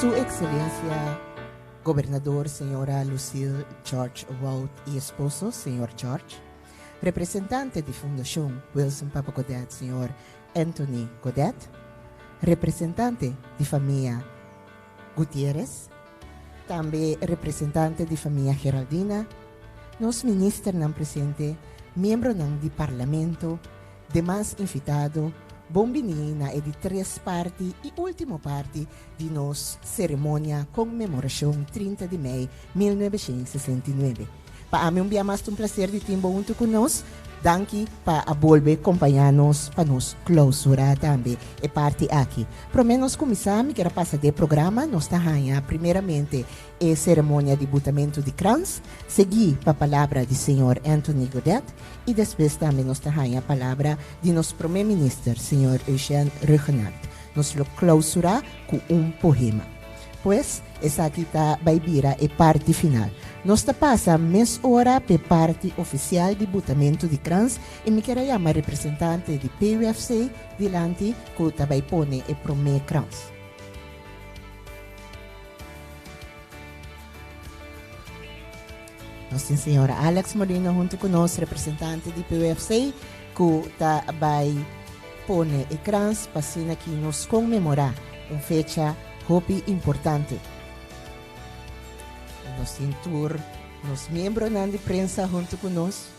Su Excelencia Gobernador Señora Lucille George Wout y esposo Señor George, representante de Fundación Wilson Papa Godet Señor Anthony Godet, representante de familia Gutierrez, también representante de familia Geraldina, nos ministros presente, miembros del Parlamento, demás invitados, bombinina e de tres partes y última parte de nos ceremonia conmemoración 30 de maio 1969. Para mí un día más un placer de tiempo junto con nos. Danke para volver acompañarnos para nos clausura também e parte aqui. Para menos começar, me quero passar de programa, nós está primeiramente a cerimônia de botamento de crans, seguir para a palavra do senhor Anthony Godet e depois também nós está a palavra de nosso primeiro-ministro, senhor Eugène Regenard. Nós lo clausura com poema. Pues, essa aqui vai vir a parte final. Nós passa meia hora para a parte oficial de botamento de crans e me quero chamar representante de PUFC delante que vai pôr o primeiro crans. Nós temos a senhora Alex Molina junto conosco, representante de PUFC, que vai pôr o crans para que nos comemorar uma fecha muito importante. Nos tour, nos miembros de prensa junto conosco.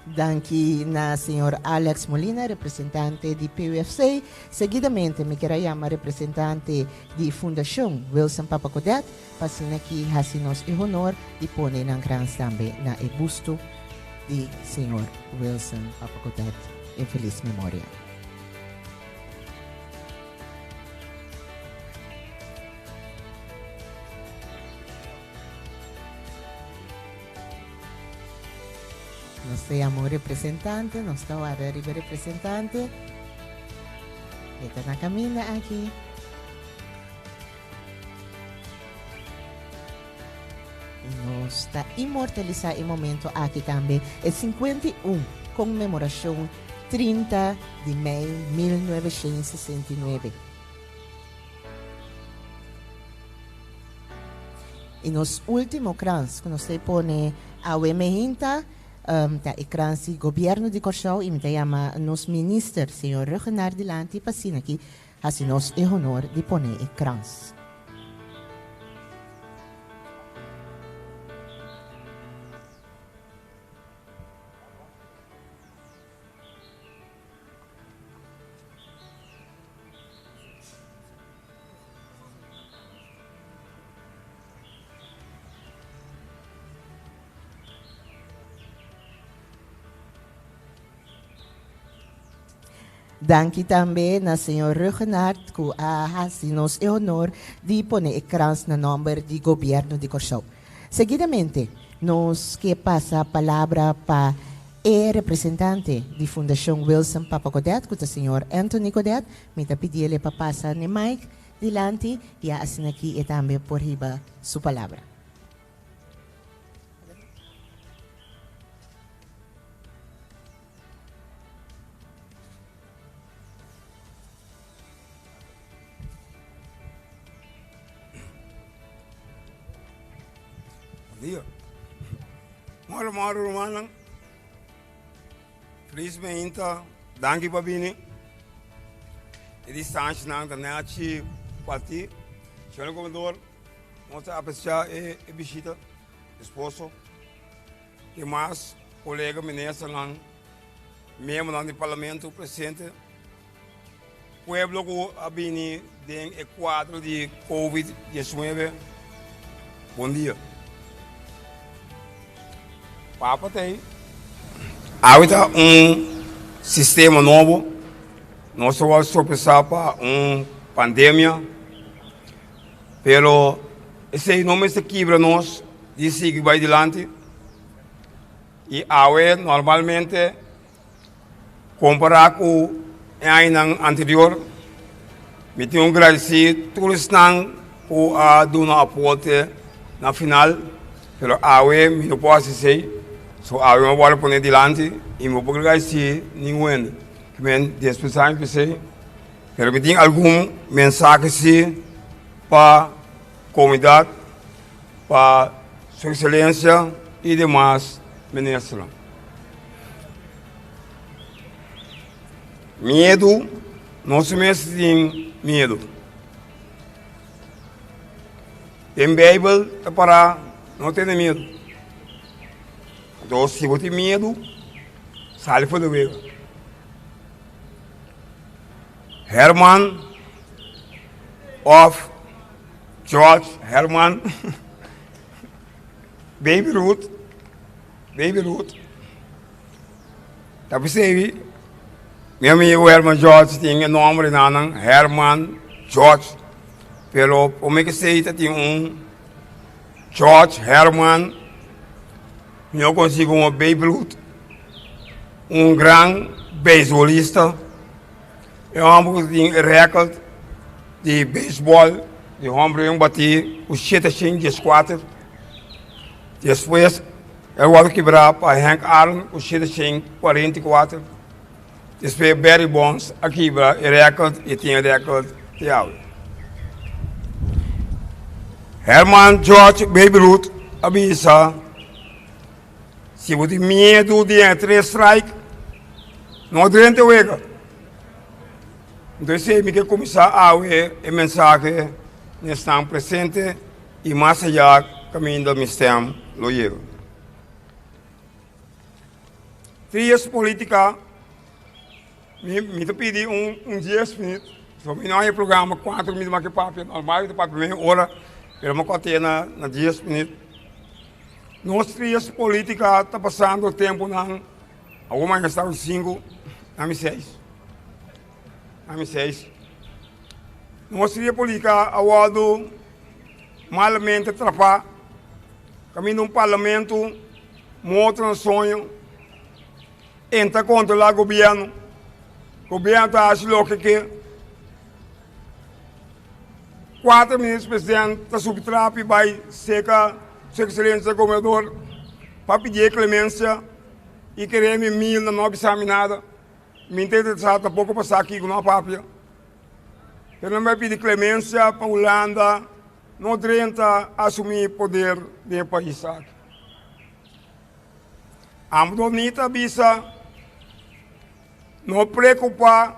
Danke na senhor Alex Molina, representante de PUFC. Seguidamente, me quero chamar representante de Fundação Wilson Papa Godet, para que nos o honor de pôr na crans também na busto de senhor Wilson Papa Godet em feliz memória. Nós temos representante, nós estamos arriba representante. Está na caminha aqui. E nós está imortalizar o momento aqui também. É 51, comemoração 30 de maio de 1969. E nos últimos crans, quando você põe a emergência, o crans do governo de Corchão, e me chama nos ministros, senhor Regenard delante, para assim aqui, assim nos o honor de pôr o crans. Danke também na senhor Regenard, que nos o honor de pôr o crans no nome do governo de Corchão. Seguidamente, nos que passa a palavra para o representante de Fundação Wilson Papa Godet, que é o senhor Anthony Godet, me pedir para passar o mic delante e assim aqui e também por riba sua palavra. Dia. Maru manang. Felizmente, danke babini. E distante nang tanachi parti. Senhor governador, nós apreciar e visita esposo. E mais colega ministro lang, membro do parlamento presente. Pueblo que abini den quadro de COVID-19. Bom dia. Papa tem agora sistema novo. Nós vamos tropeçar para pandemia. Pero esse não me quebra nós de seguir vai adiante. E agora normalmente comparar com o ano anterior, me tenho agradecido todos por dar apoio na final. Pero agora me não posso dizer So, eu vou pôr delante e vou pegar esse ninguém. Que vem despeçar para você. Quero que tenha algum mensagem para a comunidade, para Sua Excelência e demais ministros. Medo, nosso mestre tem medo. Tem Bíblia para não ter medo. Então, se você tem medo, sai fora do meio. Herman of George Herman, Baby Ruth, Tapi sei, meu amigo Herman George tinha nome de Herman George, pero como é que sei que tem George Herman, eu consigo Baby Ruth, grande beisbolista. Eu amo que recorde de beisebol, de homem que bati o 7-4. Depois, eu vou quebrar para Hank Aaron o 7-44. Depois, Barry Bonds, a quebra, o recorde, e tinha recorde de áudio. Herman George Baby Ruth avisa, se você tem medo de entrar strike, não adianta o ego. Então, se me quer começar a ver a mensagem que estão presente e mais allá caminho do mistério lo llevo. Trias política, me pedi 10 minutos, só me não é programa 4 minutos mais que papo, normal para primeira hora, pero me contei na 10 minutos. Nós trias política está passando o tempo na alguma está 5, na 6. Nossa política awado malamente atrapar caminho parlamento mostra um sonho entra contra o governo está achando que 4 ministros presidente está subtrape vai seca Sua Excelência governador para pedir clemência e querer mil na não sabe nada. Me interessa pouco passar aqui com uma papia. Eu não vai pedir clemência para a Holanda, não tenta assumir poder do país aqui. A Donita bisa não preocupa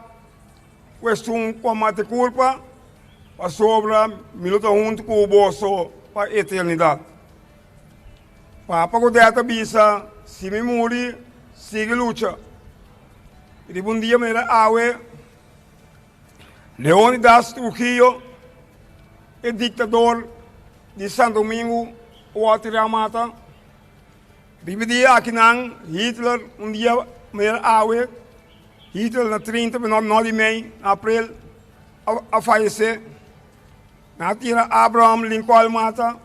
questão com a mate culpa para sobra minuto junto com o bolso para a eternidade. Para poder bisa se me morrer, siga luta. E um dia me awe Leonidas Trujillo, o ditador de Santo Domingo, o Atiramata. Dia aqui não, Hitler, um dia me awe Hitler na 39 de abril, a falecer. Na tira Abraham Lincoln mata,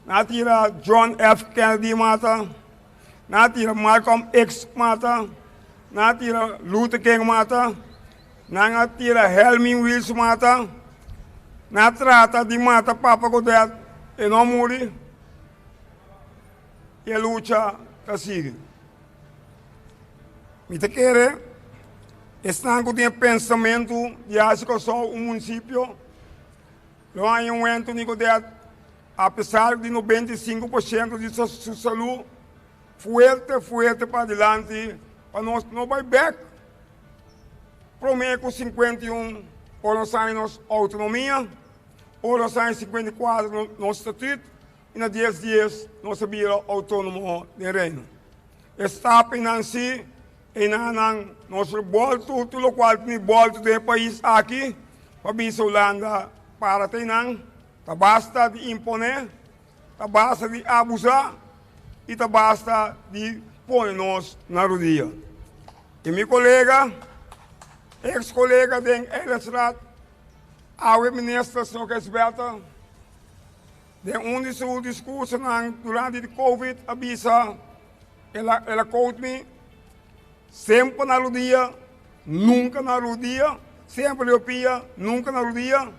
na tira John F. Kennedy mata, na tira Malcolm X mata, na tira Luther King mata, na tira Helming Wills mata, na trata de mata Papa Godet e não morre, e a luta está sigue. Me te quer, estão com o pensamento de acho que só município, não há momento de Godet, apesar de 95% de sua saúde, fuerte para adelante, para nós não vai back. Prometo 51 os anos autonomia, os anos 54 no estatuto e na 10 dias nós sabíamos autônomo do reino. Está apenas assim, e nós voltamos tudo o qual tem volta do país aqui, para a Holanda, para ter tá basta de imponer, tá basta de abusar e tá basta de pôr-nos na rodilha. E meu colega, ex-colega de Elesrat, a ministra Sr. Esberta, de de seu discurso durante o Covid, avisa, ela conta-me, sempre na rodilha, nunca na rodilha, sempre eu pia, nunca na rodilha,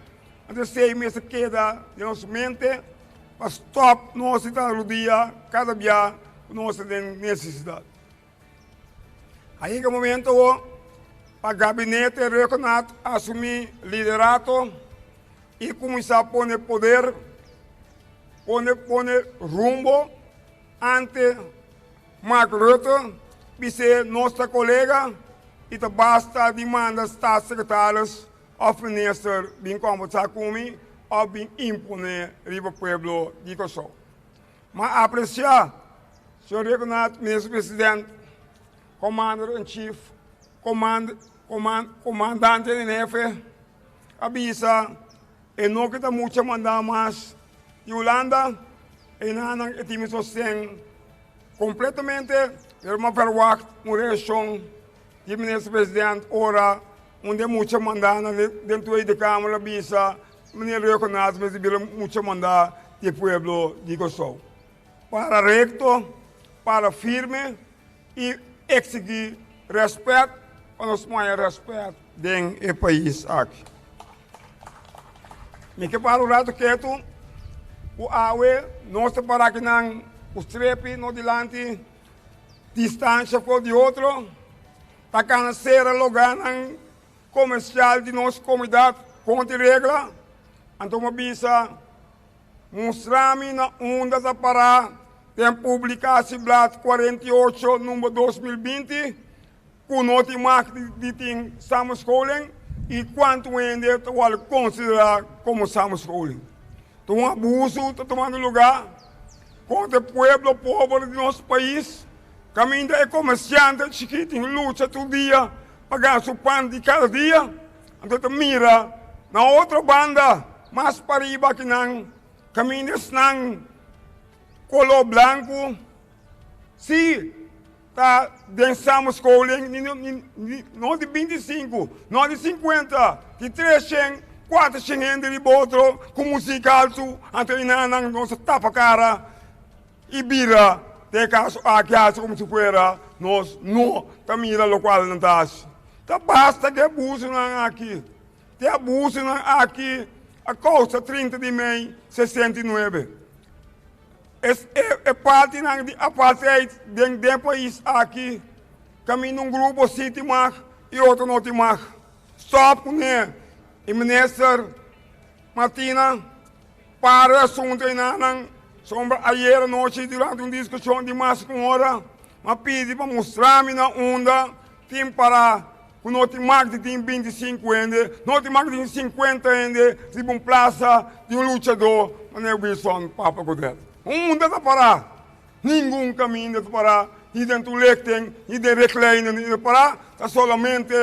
até 6 meses queda de nossa mente, para stop nós na rodilha, cada dia, nós temos necessidade. Aí, no momento, o gabinete regional assumir liderato e começar a pôr poder, pôr rumbo ante Mark Rutte, que é nossa colega, e basta demanda staatssecretaris of minister bem conversar comigo ou bem imponer riba pueblo de Kosovo. Mas apreciar, senhor Renato, ministro presidente, commander-in-chief, comandante em jefe, avisa, e não que está muito mandar mais de Holanda, e não é que me sostém completamente, eu me verwacht, uma reação de ministro presidente, ora, onde muito mandar dentro da Câmara, avisa, menino Renato, mas muito mandar de pueblo de Kosovo. Para recto, para firme e exigir respeito, para nós mais respeito dentro do país aqui. Me que para o lado quieto, o AUE, nós para aqui não, os trepi no delante, distância com o outro, para que ser lugar comercial de nossa comunidade, contra regra, então uma bisa, mostrar-me na onda da Pará, tem publicado o blad 48, número 2020, com nota de tem samoskoling e quanto ainda tu considerar como samoskoling. Então, um abuso está tomando lugar contra o pueblo pobre do nosso país, que ainda é comerciante, chiquito, luta todo dia, pagar seu pão de cada dia. Então, mira, na outra banda, mais para riba que não, caminhos não, color branco, se tá dançamos schooling, não de 25, não de 50, de 3 4 de outro, com música alto, então não nossa tapa cara e bira, de caso aqui como se fuera, nós não, tá mira local não tá. Tá basta que abuso não aqui, te abuso não aqui, a causa 30 de maio, 69. É parte da apartheid dentro do país aqui. Caminho um grupo se te mar e outro não te mar. Stop com ele. E ministro Martina, para o assunto aí na sombra ayer à noite durante uma discussão de mais com hora, mas pedi para mostrar-me na onda, tem para o não te mar de 25 ainda, não te mar de 50 ainda, de uma praça de um lutador, mas não é Wilson Papa Godel. Mundo está parado. Nenhum caminho está parado. E dentro do leque e de reclaining está parado. Está solamente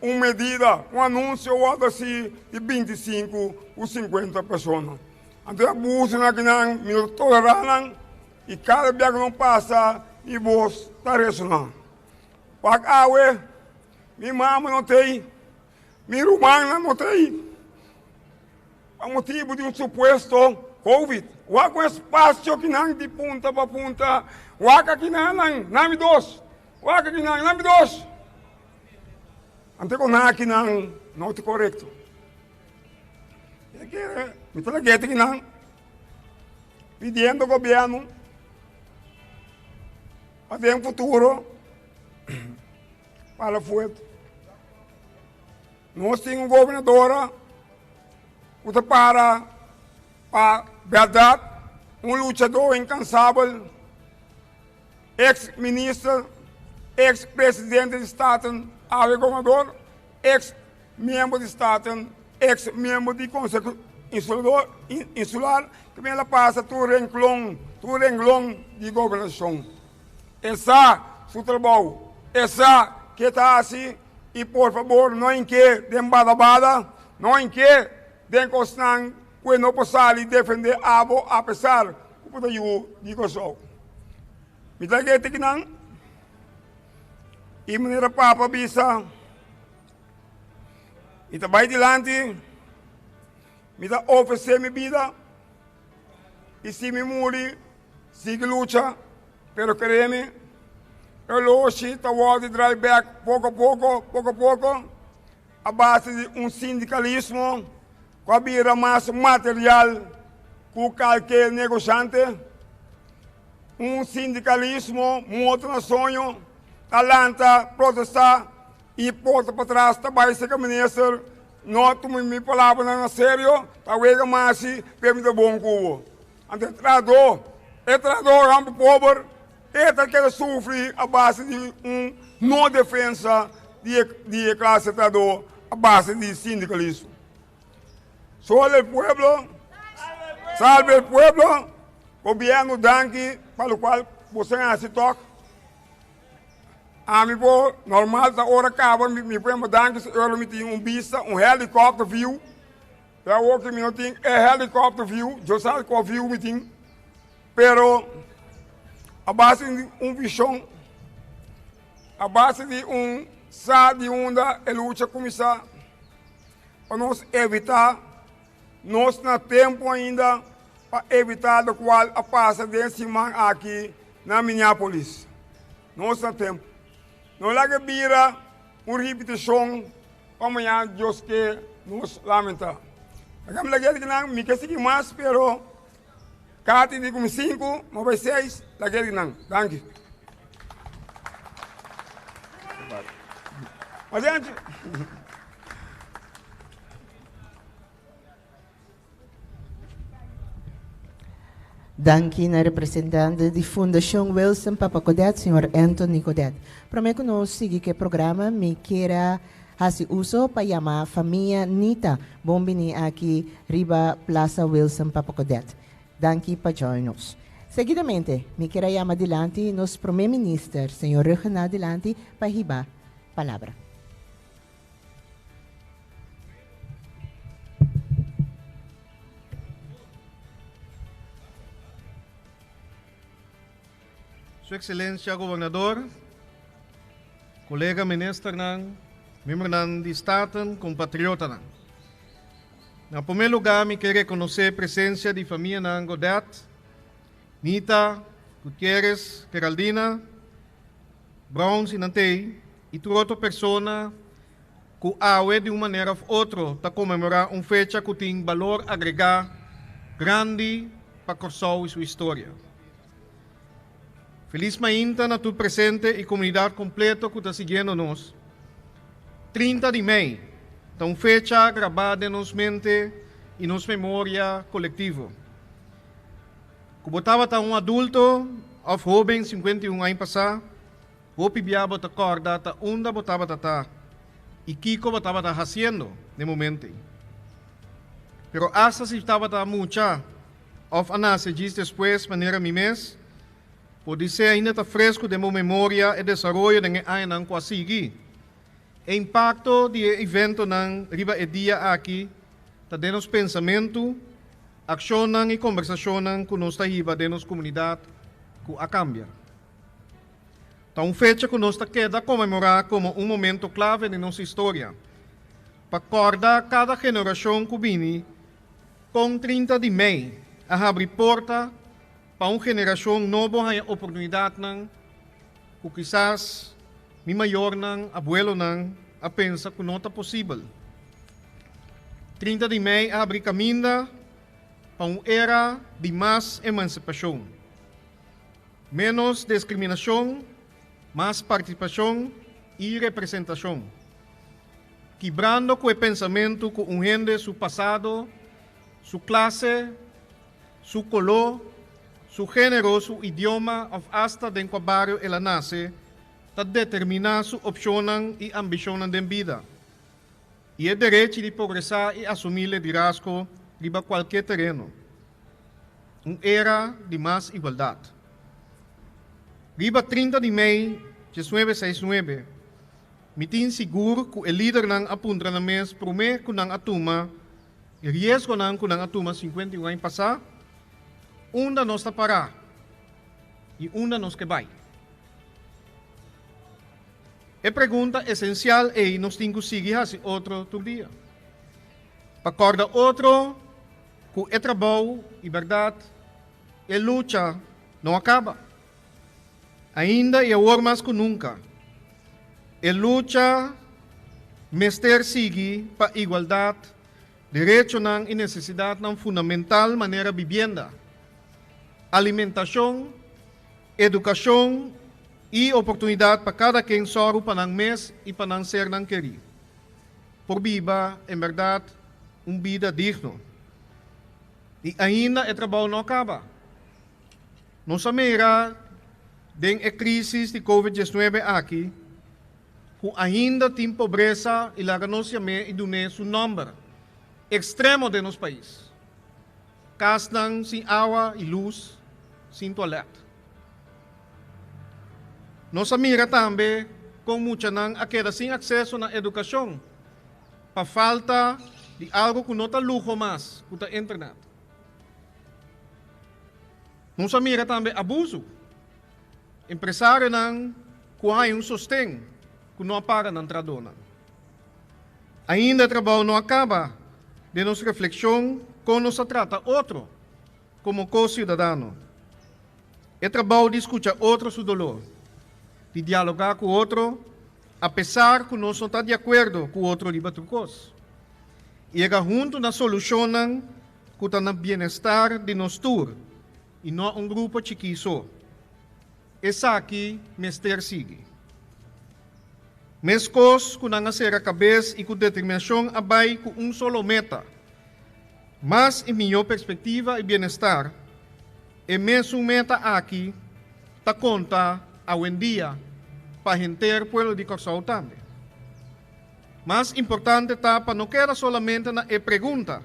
uma medida, um anúncio ou algo assim de 25 ou 50 pessoas. Então, abuso na guinan, me toleram e cada vez que não passa, e voz está ressonando. Para a água, minha mama não tem, minha irmã não tem. A motivo de um suposto Covid. Wag com espaço que não de ponta para ponta. Wag aqui não, nome dos. Wag aqui não, nome dos. Ante com não aqui não é correto. É que me traguei aqui não. Pedindo ao governo para ter um futuro para o futuro. Nós temos uma governadora que para a verdade, um lutador incansável, ex-ministro, ex-presidente de Estado, governador, ex-membro de Estado, ex-membro do Conselho Insular, que ela passa todo renglão de governação. Essa é o trabalho, essa que está assim, e por favor, não em que, de bada, não em que, de constante, que não possa defender a abo, apesar de eu digo só. Me dá que não. E maneira papa bisa. E vai dilante. Me dá oferecer minha vida. E se me morre, siga luta. Pero créeme, eu hoje estou de drive back pouco a pouco, a base de um sindicalismo, com a bira mais material, com qualquer negociante, sindicalismo muito no sonho, talanta, protestar e porta para trás, trabalho ser ministro, não tomo minha palavra na sério, para ver mais se permite bom cubo. Ante trador, é um pobre, que sofre a base de não defesa de classe trador, a base de sindicalismo. Salve o pueblo, salve o pueblo, governo danke, para o qual você se toca. A mim, normal, da hora acaba, me põe uma danke, eu me tenho vista, helicóptero view. Da hora que me tenho helicóptero view, eu sei qual view me tenho. Pero, a base de visão, a base de sa de onda, a luta começar, para nós evitar, nós não tempo ainda, para evitar do qual a passa desse man aqui na Minneapolis. Nós não tempo. Não lá que vira repetição, amanhã Deus que nos lamenta. Agora lagi que não, me quer seguir mais, pero Kati di como 5, mas vai 6, lagi que não. Thank you. Adiante. Danke na representante da Fundação Wilson Papacodet, Sr. Anthony Codet. Prometo nos seguir que programa me queira fazer uso para chamar a família Nita. Bom vir aqui, Riba Plaza Wilson Papacodet. Danke para join-nos. Seguidamente, me queira chamar adelante nos primeiro-ministro, Sr. Reginald adelante, para riba palavra. Sua Excelência Governador, colega ministro, membro de Estado, compatriota. Na primeiro lugar, me quero reconhecer a presença de família Godet, Nita, Gutierrez, Geraldina, Brown, Sinantei, e toda outra pessoa que aue de uma maneira ou outra para comemorar uma fecha que tem valor agregado grande para a sua história. Feliz mainta na tu presente e comunidade completa que está seguindo-nos. 30 de maio, então fecha gravada em nos mente e nos memória coletiva. Como estava adulto, ou jovem, 51 anos passado, o pibiaba te acorda ta onda botava tata e Kiko botava ta haciendo de momento. Pero hasta si estava ta mucha, of anase diz depois maneira mimes, pode ser ainda está fresco de memória e desenvolvimento de ainda quase. O impacto do evento ng riba e dia aqui está dentro dos pensamento, ação e conversação com nossa riba dentro da comunidade que a cambia. Então, fecha que nós queda comemorar como um momento clave de nossa história, para acordar cada geração que vem com 30 de maio a abrir porta para uma geração nova a oportunidade que quizás mi maior abuelo a pensa que não está possível. 30 de maio abre caminho para uma era de mais emancipação, menos discriminação, mais participação e representação, quebrando com o pensamento que um gente seu passado, sua classe, seu color, seu gênero, seu idioma, ou hasta dentro do barrio ela nasce, para determinar sua opção e ambição de vida. E é direito de progressar e assumir liderazgo de qualquer terreno. Uma era de mais igualdade. Riba 30 de maio de 1969, me tinha seguro que o líder ng apuntra na mes promete que nang atuma, e riesgo nang que nang atuma 51 anos passar, onda nos para e onda nos que vai. A pergunta essencial é nós temos que seguir assim outro dia. Para acordar outro, que é trabalho e verdade, a luta não acaba. Ainda é agora mais que nunca. A luta mester sigue para a igualdade, direito e necessidade fundamental maneira vivienda, alimentação educação e oportunidade para cada quem soro para não mês e para não ser não querer. Por viva, em verdade, vida digno. E ainda o trabalho não acaba. Nossa mira, den a crise de Covid-19 aqui, que ainda tem pobreza e larga nós e dune su número extremo de nosso país. Casas sem água e luz, sem toalete. Nossa mira também, com muita não a queda sem acesso na educação, para falta de algo que não está luxo mais, que está internet. Nossa mira também abuso. Empresário não que sustém, que não paga na tradona. Ainda o trabalho não acaba, de nossa reflexão, como nos trata outro, como co-cidadano. O trabalho de escutar outro seu dolor, de dialogar com o outro, apesar que nós não estamos de acordo com o outro libatrucos. E chegar junto na solução que está no bem-estar de nós todos, e não um grupo chiquiso. Essa aqui, mester sigue. Mescos que não ser a cabeça e com determinação abai com solo meta. Mas, em minha perspectiva e bem-estar, é mesmo meta aqui, ta conta a um dia, para gente pueblo de Corsao também. Mas importante está para não queda solamente na pergunta,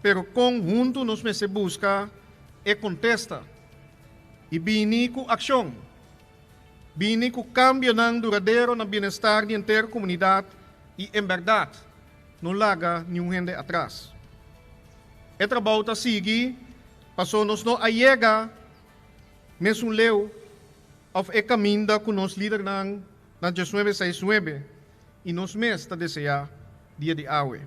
pero conjunto nos me se busca e contesta. E bini com ação. Bini com cambio ng duradeiro na bem-estar de inteira comunidade e, em verdade, não larga nenhum gente atrás. E trabalho está seguir, passou nos não a chega, mesmo leu, of e caminda com nos líder na 1969 e nos mês está desejar dia de awe.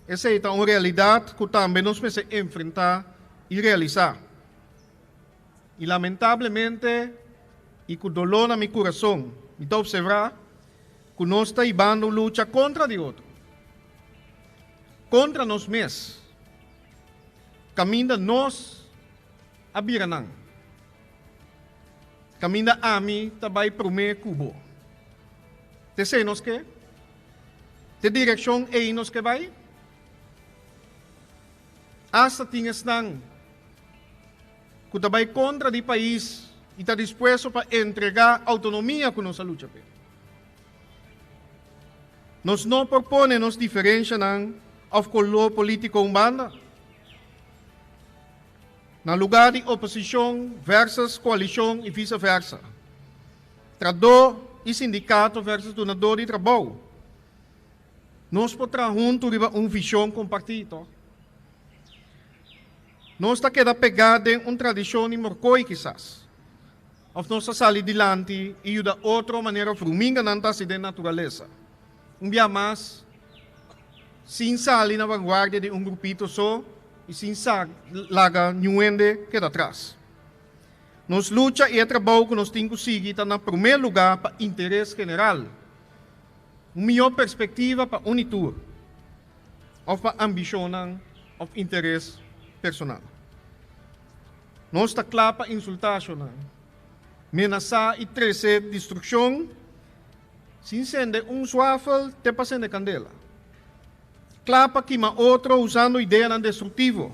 Essa é uma realidade que também nos me se enfrentar e realizar. E lamentavelmente, e com dolor no meu coração, me está observar que nós estamos ibando luta contra de outro. Contra nós mesmos. Caminda nós a Biranang. Caminda a mim também para o meu cubo. Te sei nós que? Te direção é nós que vai? Hasta tinhas nang que também contra do país e está disposto para entregar autonomia com nossa luta. Nós não propomos diferença of color político urbana. Na lugar de oposição versus coalição e vice-versa. Trador e sindicato versus donador de trabalho. Nós podemos juntos uma visão compartida. Nós está queda pegada em uma tradição de morcoi quizás. Of nós sair adiante e da outra maneira fruminga nantas de natureza. Dia mais, sem sair na vanguarda de grupito só e sem laga nenhum que atrás. Nos luta e trabalho que nós temos que seguir está no primeiro lugar para interesse general. Uma melhor perspectiva para unitur. Ou para ambição ou interesse personal. Nós está claro para insultação. Menaçar e trazer destruição. Sem acender suafel, te passando de candela. Claro para que outro usando ideia destrutiva.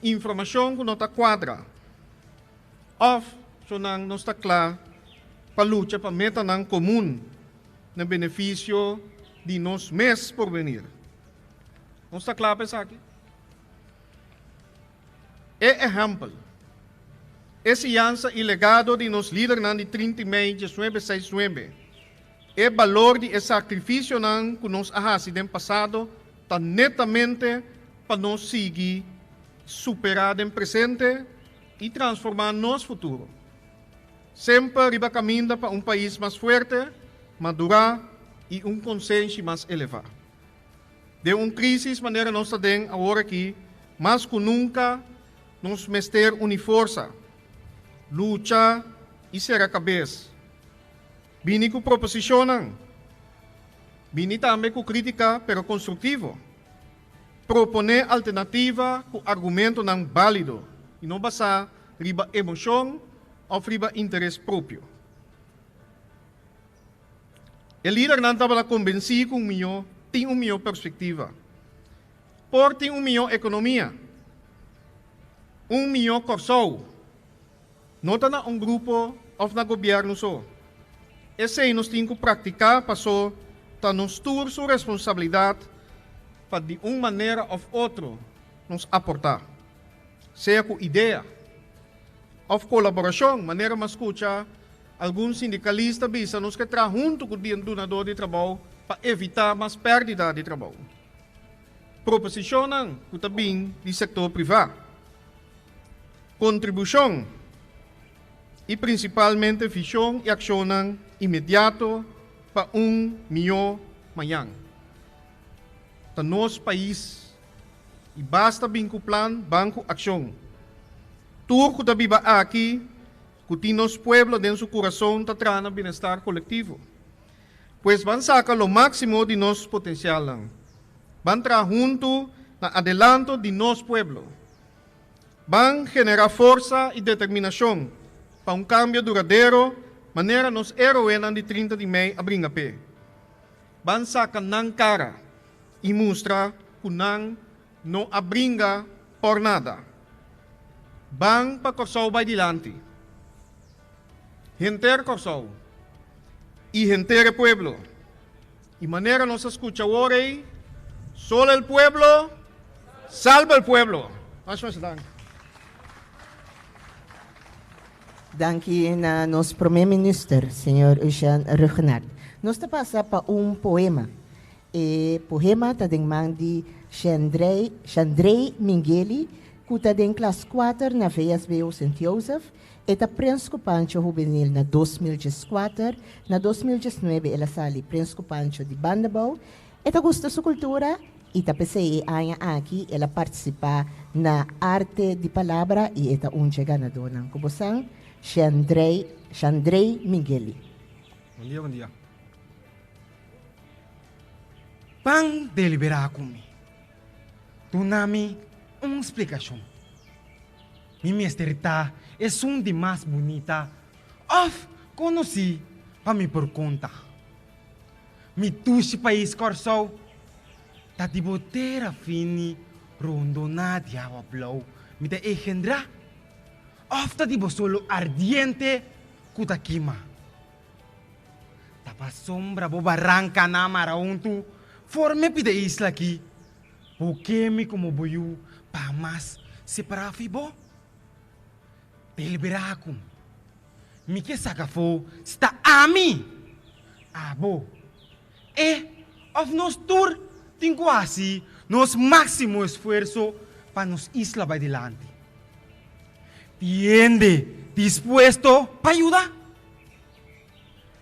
Informação que não está quadra. Of, so não está claro para luta para meta comum no benefício de nós mesmos por venir. Não está claro para isso aqui? É exemplo. Esse aliança e legado de nos líderes de 30 de maio de 1969 é valor de sacrifício que nos ahasi no passado está netamente para nós seguir superar no presente e transformar nosso futuro. Sempre riba caminho para país mais forte, madurar e consciência mais elevado. De crise maneira nós estamos agora aqui, mais que nunca nos mester força, luta e ser a cabeça. Bini com proposição, bini também com crítica, pero construtivo. Proponer alternativa com argumento válido. E não basta riba emoção ofriba interés próprio. O líder não estava convencido com o tem uma perspectiva. Por tem uma economia. Milhão corsou. Não está na grupo ou na governo só. Esse aí nós temos que praticar para nos ter sua responsabilidade para de uma maneira ou outra nos aportar. Seja com ideia ou colaboração, maneira mas escuta alguns sindicalistas bisa nos que trabalham junto com o donador de trabalho para evitar mais perda de trabalho. Proposicionam que também do setor privado. Contribuição e principalmente visão e ação imediato para milhão amanhã. Para nosso país, e basta bem com o plano Banco Ação. Tudo que viva aqui, que nosso pueblo dentro do seu coração está trazendo bem-estar coletivo. Pois vamos sacar o máximo de nosso potencial. Vamos trabalhar junto na adelanto de nosso pueblo. Vamos generar força e determinação para cambio duradouro, maneira nos heroínas de 30 de maio a brincar pé. Vamos sacar na cara e mostrar que não abringa por nada. Vamos para Corsau vai dilante. Gente Corsau e gente pueblo. E maneira nos escucha ahora, solo el pueblo salva el pueblo. Danke na nos primeiro-ministro, senhor Jean Regnat. Nós te passa para poema. E poema está de mandi Chandrei Mingeli, que está em classe 4 na VSBO St. Joseph, e está Prensco Pancho juvenil na 2014, na 2019 ela sali Prensco Pancho de Bandabao, e está gosta sua cultura, e está pensei aqui, ela participa na arte de palavra e está ganador ng kubusang Chandrei Mingeli. Bom dia. Pang deliberar comigo. Tu nami explicação. Minha esterita é de mais bonita. Of conheci para me por conta. Mi tusi país Corsau. Ta di botera fini rondona di agua blau. Mi te egendra. Of ta di solo ardiente kutakima. Tapa sombra bo barranca na marauntu. Forme pide isla aqui. Porque me como boiu pa mas separafi bo. Deliberakum. Mi que sacafo sta ami. Abo. Of nos tour tengo así nos máximo esfuerzo para nos isla va adelante. Tiende dispuesto para ayudar.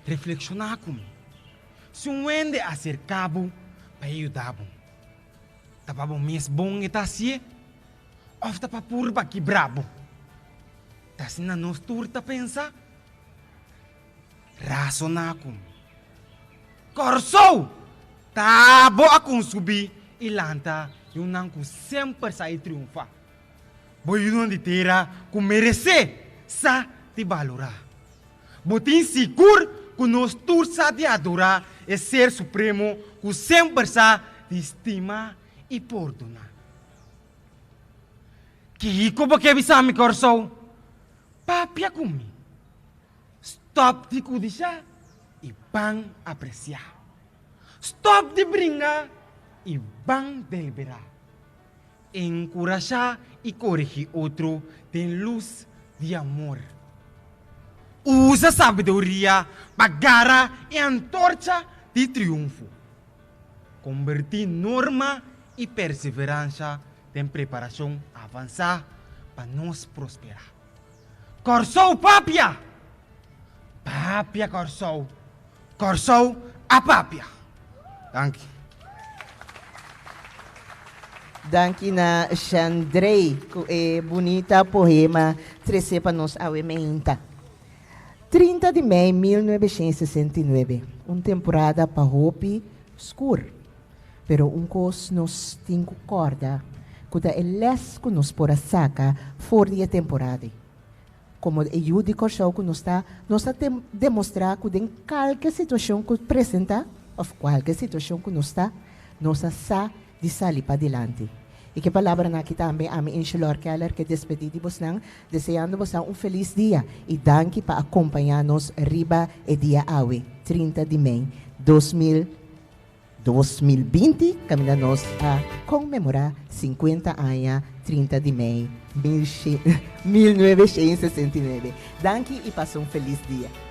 Reflexionar comigo. Se wende acercabo para ajudar. Tapa mes bom eta assim. Of tapa purba que brabo. Assim na nos turta pensa. Razonar comigo. Corsou! Tabo akong subi ilanta yung nang ko sempre sa triunfa. Boyunon di tera kung merece sa ti valora. Botin sigur kung nos tur sa ti adora e ser supremo kung sempre sa ti estima e perdona. Kiko ba kaya bisa mi Corsou? Papia kumi. Stop di kudi siya. Ibang apreciar. Stop de brincar e van deliberar. Encorajar e corrigir outro tem luz de amor. Usa sabedoria para garra e antorcha de triunfo. Convertir norma e perseverança em preparação avançar para nos prosperar. Corsou papia! Papia Corsou! Corsou a papia! Danke. Danke na Chandrei, que bonita poema, trece para nos awementa. 30 de maio de 1969, temporada para Hopi escuro, pero cos nos tinco corda, que é les que nos por a saca fora de temporada. como ajuda corsou que nós demonstrar que em qualquer situação que apresenta, ou qualquer situação que nós está de sair para adelante. E que palavra na aqui também a mim Enxelor Keller que despedimos nang desejando vos feliz dia e danke para acompanhar-nos riba e dia awe 30 de maio 2020 caminhamos a comemorar 50 anos 30 de maio 1969. Danke e passe feliz dia.